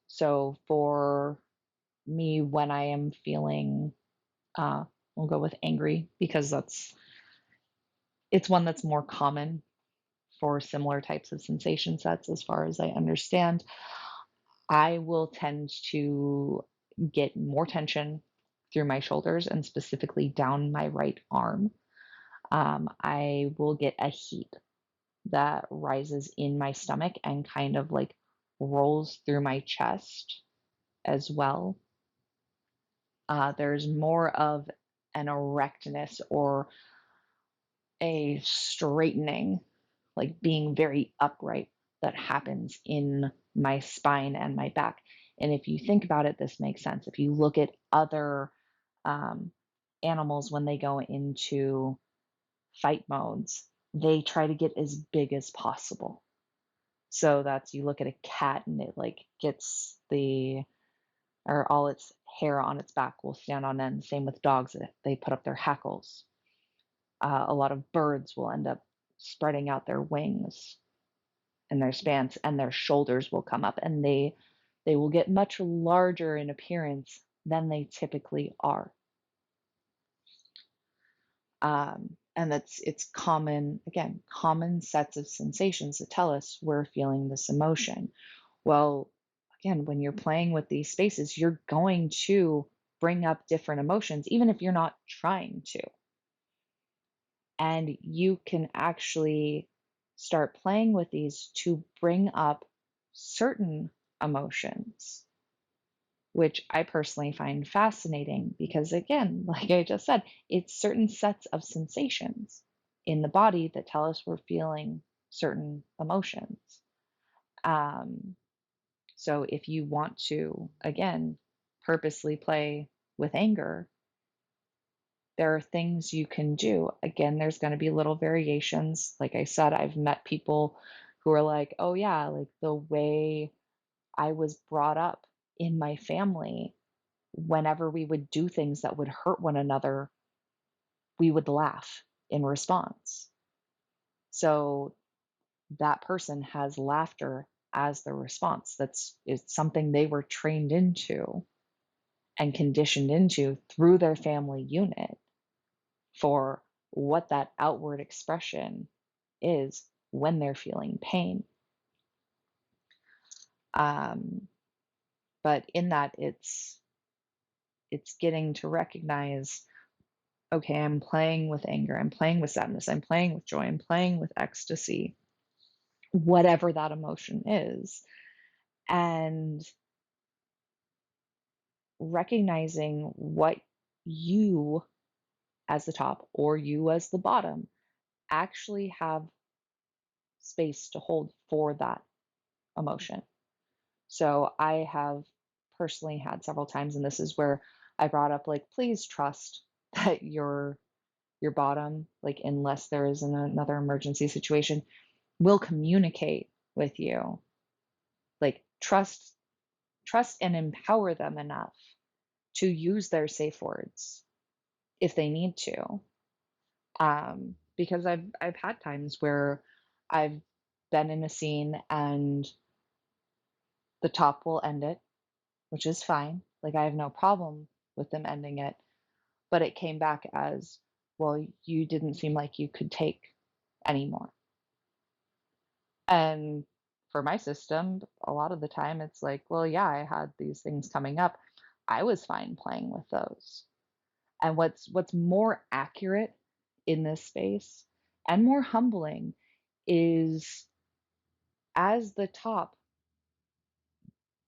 So for me, when I am feeling, we'll go with angry because it's one that's more common for similar types of sensation sets as far as I understand. I will tend to get more tension through my shoulders and specifically down my right arm. I will get a heat that rises in my stomach and kind of like rolls through my chest as well. There's more of an erectness or a straightening, like being very upright, that happens in my spine and my back. And if you think about it, this makes sense. If you look at other um, animals when they go into fight modes, they try to get as big as possible. So that's, you look at a cat and it like gets or all its hair on its back will stand on end. Same with dogs, they put up their hackles. A lot of birds will end up spreading out their wings and their spans, and their shoulders will come up, and they will get much larger in appearance than they typically are. And it's common, again, common sets of sensations that tell us we're feeling this emotion. Well, again, when you're playing with these spaces, you're going to bring up different emotions, even if you're not trying to. And you can actually start playing with these to bring up certain emotions, which I personally find fascinating because, again, like I just said, it's certain sets of sensations in the body that tell us we're feeling certain emotions. Um, so if you want to, again, purposely play with anger, there are things you can do. Again, there's going to be little variations. Like I said, I've met people who are like, oh, yeah, like the way I was brought up in my family, whenever we would do things that would hurt one another, we would laugh in response. So that person has laughter as their response. It's something they were trained into and conditioned into through their family unit for what that outward expression is when they're feeling pain. Um, but in that, it's getting to recognize, okay, I'm playing with anger, I'm playing with sadness, I'm playing with joy, I'm playing with ecstasy, whatever that emotion is, and recognizing what you as the top or you as the bottom actually have space to hold for that emotion. So I have personally had several times, and this is where I brought up, like, please trust that your bottom, like, unless there is another emergency situation, will communicate with you. Like, trust and empower them enough to use their safe words if they need to. Because I've had times where I've been in a scene and the top will end it, which is fine. Like, I have no problem with them ending it. But it came back as, well, you didn't seem like you could take anymore. And for my system, a lot of the time it's like, well, yeah, I had these things coming up. I was fine playing with those. And what's more accurate in this space and more humbling is, as the top,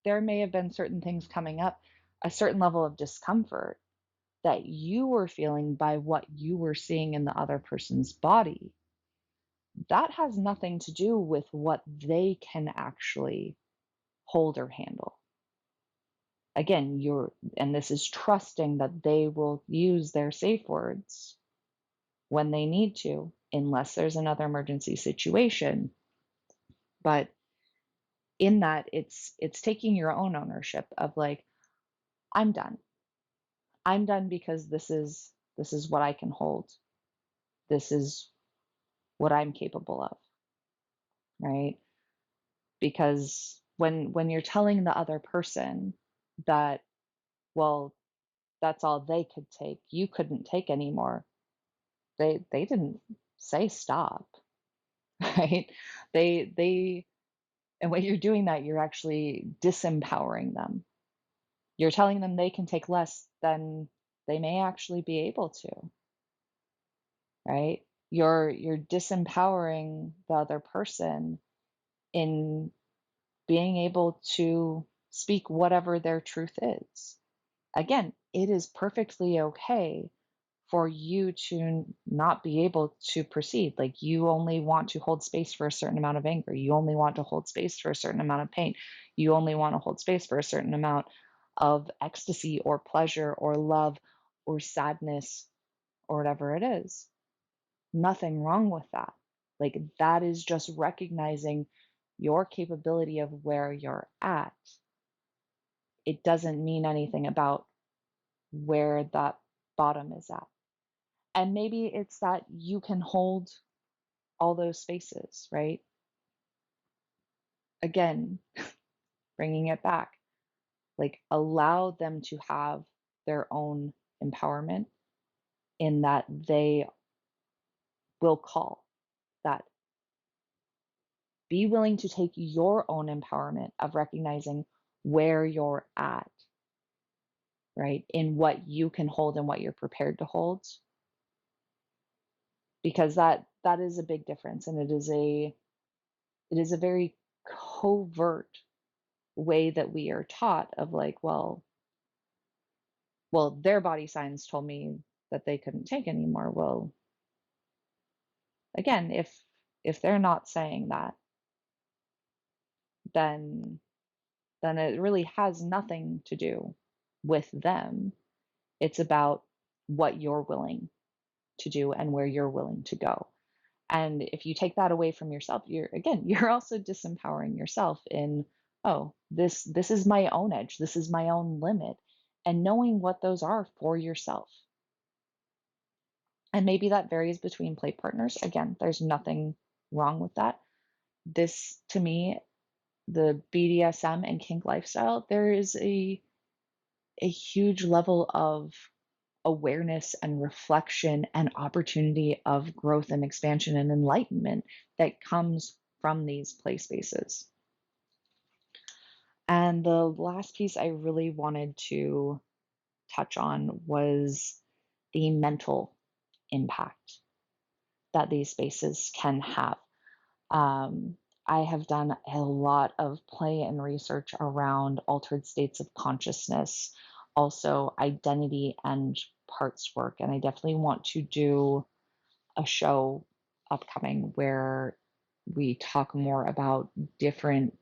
there may have been certain things coming up, a certain level of discomfort that you were feeling by what you were seeing in the other person's body. That has nothing to do with what they can actually hold or handle. Again, and this is trusting that they will use their safe words when they need to, unless there's another emergency situation. But in that, it's taking your own ownership of, like, I'm done. I'm done because this is what I can hold. This is what I'm capable of, right? Because when you're telling the other person that, well, that's all they could take, you couldn't take anymore, they didn't say stop, right? They And when you're doing that, you're actually disempowering them. You're telling them they can take less than they may actually be able to, right? You're disempowering the other person in being able to speak whatever their truth is. Again, it is perfectly okay for you to not be able to proceed. Like, you only want to hold space for a certain amount of anger. You only want to hold space for a certain amount of pain. You only want to hold space for a certain amount of ecstasy or pleasure or love or sadness or whatever it is. Nothing wrong with that. Like, that is just recognizing your capability of where you're at. It doesn't mean anything about where that bottom is at. And maybe it's that you can hold all those spaces, right? Again, bringing it back, like, allow them to have their own empowerment in that they will call that. Be willing to take your own empowerment of recognizing where you're at, right? In what you can hold and what you're prepared to hold. Because that is a big difference, and it is a very covert way that we are taught of, like, well, their body signs told me that they couldn't take anymore. Well, again, if they're not saying that, then it really has nothing to do with them. It's about what you're willing to do and where you're willing to go. And if you take that away from yourself, you're also disempowering yourself in, oh, this is my own edge, this is my own limit, and knowing what those are for yourself. And maybe that varies between play partners. Again, there's nothing wrong with that. This, to me, the BDSM and kink lifestyle, there is a huge level of awareness and reflection and opportunity of growth and expansion and enlightenment that comes from these play spaces. And the last piece I really wanted to touch on was the mental impact that these spaces can have. I have done a lot of play and research around altered states of consciousness, also identity and parts work. And I definitely want to do a show upcoming where we talk more about different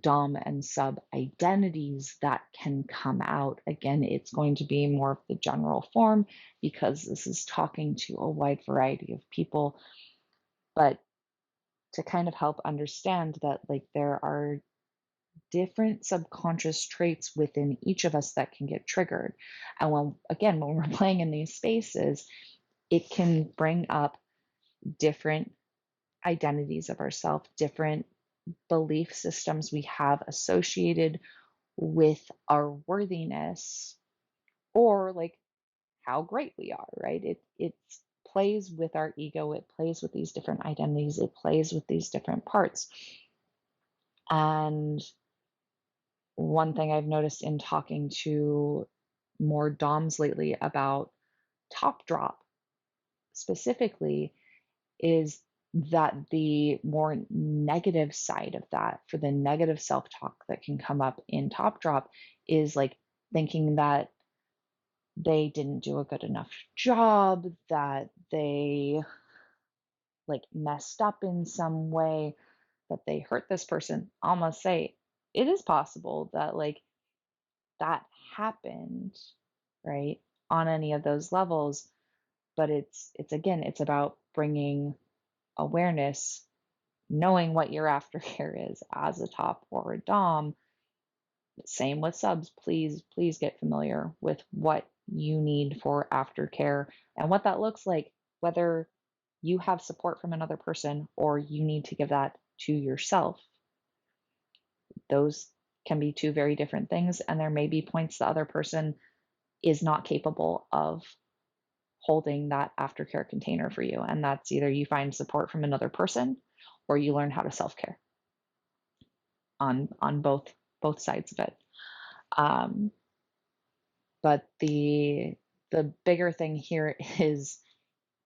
dom and sub identities that can come out. Again, it's going to be more of the general form because this is talking to a wide variety of people, but to kind of help understand that, like, there are different subconscious traits within each of us that can get triggered. And when we're playing in these spaces, it can bring up different identities of ourselves, different belief systems we have associated with our worthiness, or like how great we are, right? It plays with our ego, it plays with these different identities, it plays with these different parts. And one thing I've noticed in talking to more DOMs lately about top drop specifically is that the more negative side of that, for the negative self talk that can come up in top drop, is like thinking that they didn't do a good enough job, that they like messed up in some way, that they hurt this person. I'll must say, it is possible that like that happened, right, on any of those levels. But it's again, it's about bringing awareness, knowing what your aftercare is as a top or a dom. Same with subs. Please get familiar with what you need for aftercare and what that looks like, whether you have support from another person or you need to give that to yourself. Those can be two very different things, and there may be points the other person is not capable of holding that aftercare container for you. And that's either you find support from another person or you learn how to self-care on both sides of it. But the bigger thing here is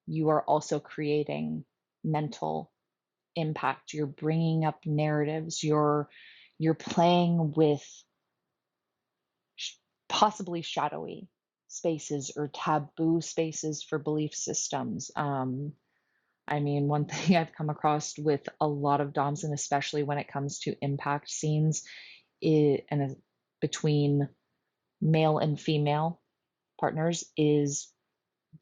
you are also creating mental impact. You're bringing up narratives. You're playing with possibly shadowy spaces or taboo spaces for belief systems. I mean, one thing I've come across with a lot of DOMs, and especially when it comes to impact scenes, and between male and female partners, is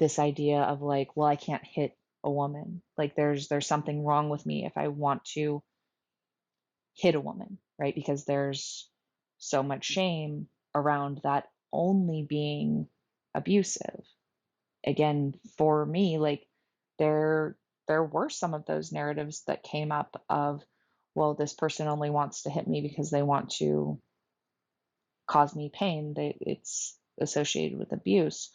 this idea of like, well, I can't hit a woman. Like, there's something wrong with me if I want to hit a woman, right? Because there's so much shame around that only being abusive. Again, for me, like, there were some of those narratives that came up of, well, this person only wants to hit me because they want to cause me pain. It's associated with abuse.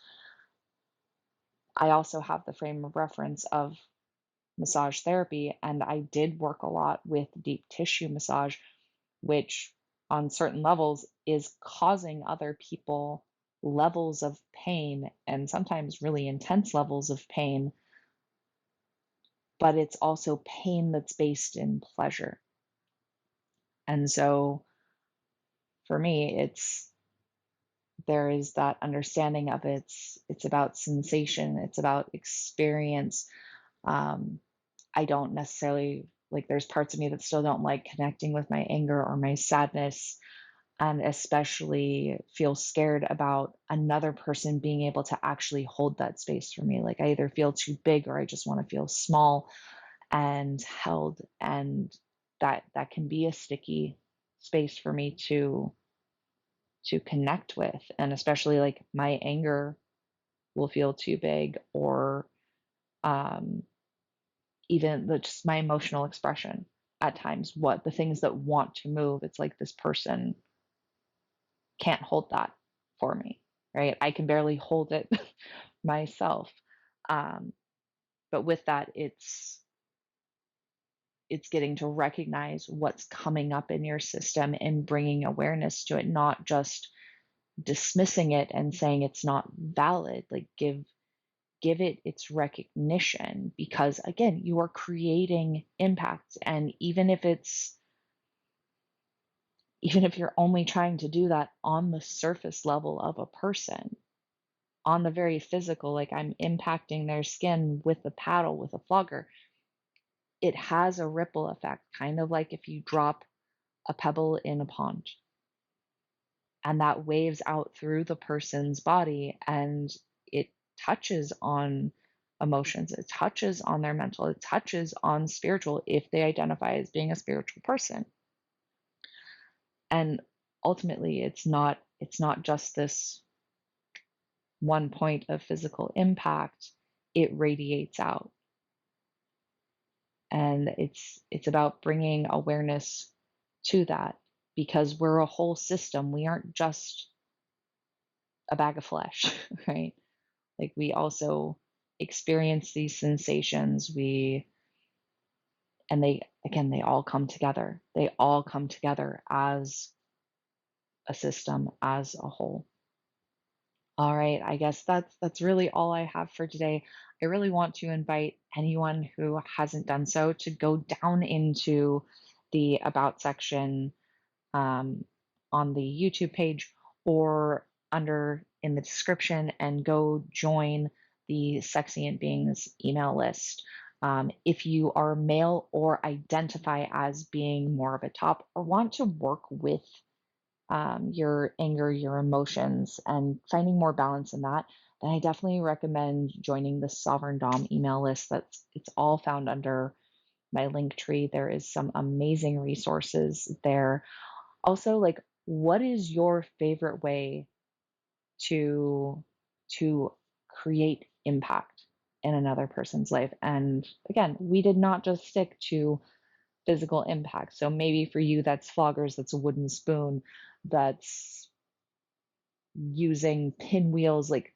I also have the frame of reference of massage therapy, and I did work a lot with deep tissue massage, which on certain levels is causing other people levels of pain, and sometimes really intense levels of pain, but it's also pain that's based in pleasure. And so for me, there is that understanding of it's about sensation, it's about experience. um, I don't necessarily like, there's parts of me that still don't like connecting with my anger or my sadness, and especially feel scared about another person being able to actually hold that space for me. Like, I either feel too big or I just want to feel small and held, and that can be a sticky space for me to connect with. And especially like, my anger will feel too big, or um, even just my emotional expression at times, what the things that want to move, it's like this person can't hold that for me, right? I can barely hold it myself. um, but with that, it's getting to recognize what's coming up in your system and bringing awareness to it, not just dismissing it and saying it's not valid. Like, give it its recognition, because again, you are creating impact. And even if you're only trying to do that on the surface level of a person, on the very physical, like, I'm impacting their skin with a paddle, with a flogger, it has a ripple effect, kind of like if you drop a pebble in a pond, and that waves out through the person's body, and it touches on emotions, it touches on their mental, it touches on spiritual, if they identify as being a spiritual person. And ultimately, it's not just this one point of physical impact, it radiates out. And it's about bringing awareness to that, because we're a whole system. We aren't just a bag of flesh, right? Like, we also experience these sensations. And they all come together. They all come together as a system, as a whole. All right, I guess that's really all I have for today. I really want to invite anyone who hasn't done so to go down into the About section, um, on the YouTube page, or under in the description, and go join the Sexient Beings email list. If you are male or identify as being more of a top, or want to work with your anger, your emotions, and finding more balance in that, then I definitely recommend joining the Sovereign Dom email list. It's all found under my link tree. There is some amazing resources there. Also, like, what is your favorite way to to create impact in another person's life? And again, we did not just stick to physical impact. So maybe for you, that's floggers, that's a wooden spoon, that's using pinwheels, like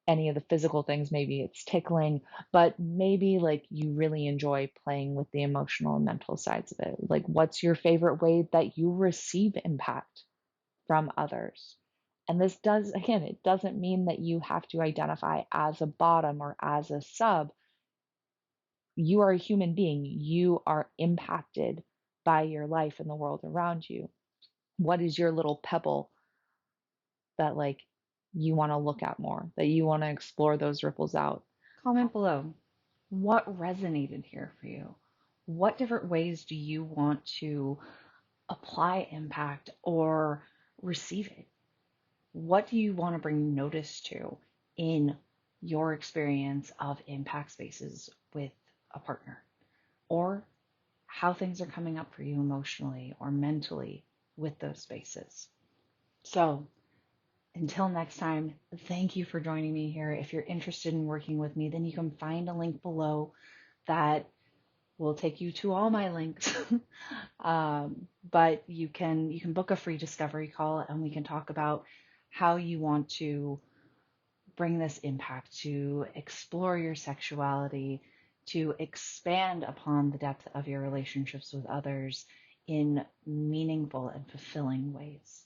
any of the physical things. Maybe it's tickling, but maybe like you really enjoy playing with the emotional and mental sides of it. Like, what's your favorite way that you receive impact from others? And this does, again, it doesn't mean that you have to identify as a bottom or as a sub. You are a human being. You are impacted by your life and the world around you. What is your little pebble that like you want to look at more, that you want to explore those ripples out? Comment below. What resonated here for you? What different ways do you want to apply impact or receive it? What do you want to bring notice to in your experience of impact spaces with a partner? Or how things are coming up for you emotionally or mentally with those spaces? So, until next time, thank you for joining me here. If you're interested in working with me, then you can find a link below that will take you to all my links. But you can book a free discovery call and we can talk about how you want to bring this impact to explore your sexuality, to expand upon the depth of your relationships with others in meaningful and fulfilling ways.